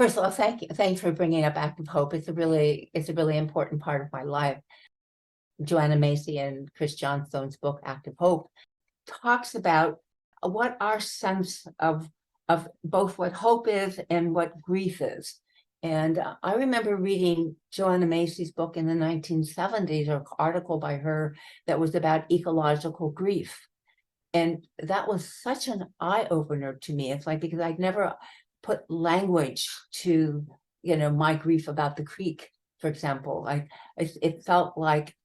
First of all, thanks for bringing up active hope. It's a really important part of my life. Joanna Macy and Chris Johnstone's book, Active Hope, talks about what our sense of both what hope is and what grief is. And I remember reading Joanna Macy's book in the 1970s, or an article by her that was about ecological grief. And that was such an eye-opener to me. It's like, because I'd never put language to, my grief about the creek, for example. It felt like,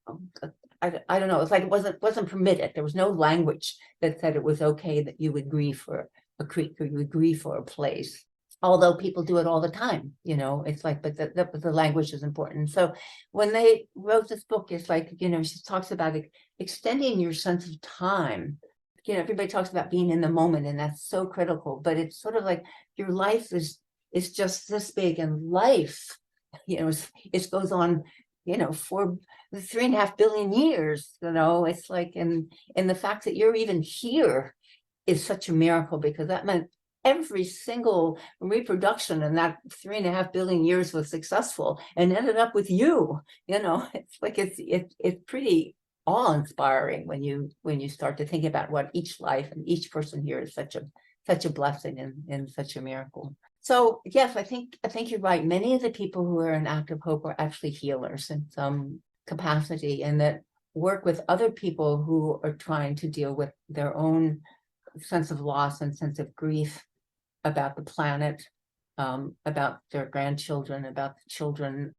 I don't know, it's like it wasn't permitted. There was no language that said it was okay that you would grieve for a creek or you would grieve for a place. Although people do it all the time, it's like, but the language is important. So when they wrote this book, it's like, she talks about extending your sense of time. Everybody talks about being in the moment, and that's so critical, but it's sort of like your life is just this big, and life, it goes on, for 3.5 billion years, it's like, and the fact that you're even here is such a miracle, because that meant every single reproduction in that 3.5 billion years was successful and ended up with you. It's like, it's pretty awe-inspiring when you start to think about what each life and each person here is such a blessing and such a miracle. So yes, I think you're right. Many of the people who are in active hope are actually healers in some capacity, and that work with other people who are trying to deal with their own sense of loss and sense of grief about the planet, about their grandchildren, about the children.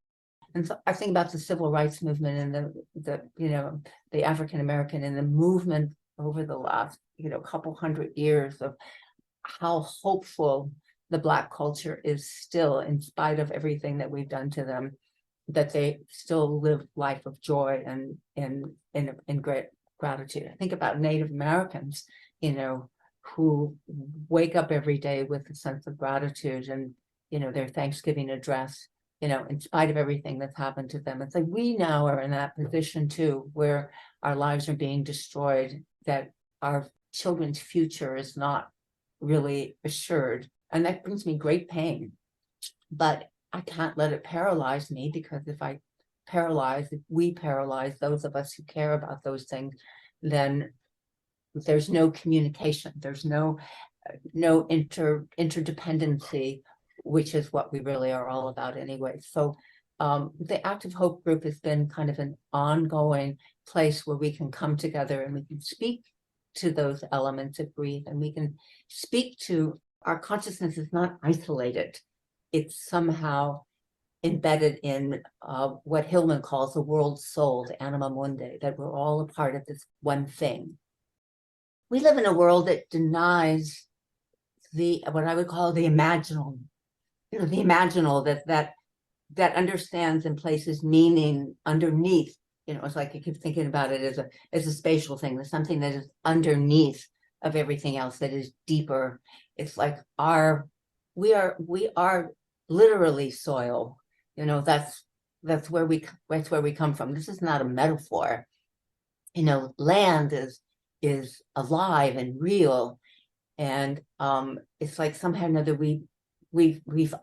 And so I think about the civil rights movement and the African American, and the movement over the last couple hundred years, of how hopeful the Black culture is still, in spite of everything that we've done to them, that they still live life of joy and in great gratitude. I think about Native Americans, who wake up every day with a sense of gratitude, and their Thanksgiving address, in spite of everything that's happened to them. It's like we now are in that position too, where our lives are being destroyed, that our children's future is not really assured. And that brings me great pain. But I can't let it paralyze me, because if we paralyze those of us who care about those things, then there's no communication. There's no interdependency, which is what we really are all about anyway. So the Active Hope group has been kind of an ongoing place where we can come together and we can speak to those elements of grief, and we can speak to our consciousness is not isolated. It's somehow embedded in what Hillman calls the world soul, the anima mundi, that we're all a part of this one thing. We live in a world that denies what I would call the imaginal, the imaginal, that understands and places meaning underneath. It's like you keep thinking about it as a spatial thing. There's something that is underneath of everything else, that is deeper. It's like we are literally soil. That's where we come from. This is not a metaphor. Land is alive and real, and it's like somehow or another we've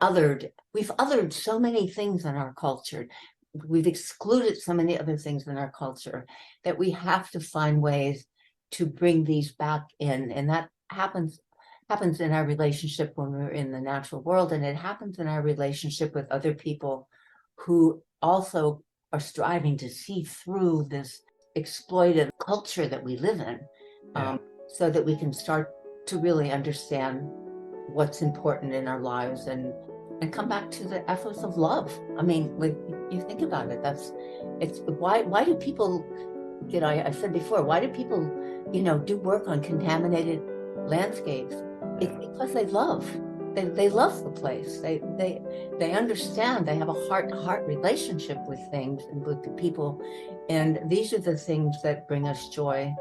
othered so many things in our culture. We've excluded so many other things in our culture, that we have to find ways to bring these back in. And that happens in our relationship when we're in the natural world, and it happens in our relationship with other people who also are striving to see through this exploitive culture that we live in, so that we can start to really understand what's important in our lives, and come back to the ethos of love. I mean, like, you think about it, it's why do people, I said before, why do people, do work on contaminated landscapes? It's because they love. They love the place. They understand. They have a heart-to-heart relationship with things and with the people. And these are the things that bring us joy.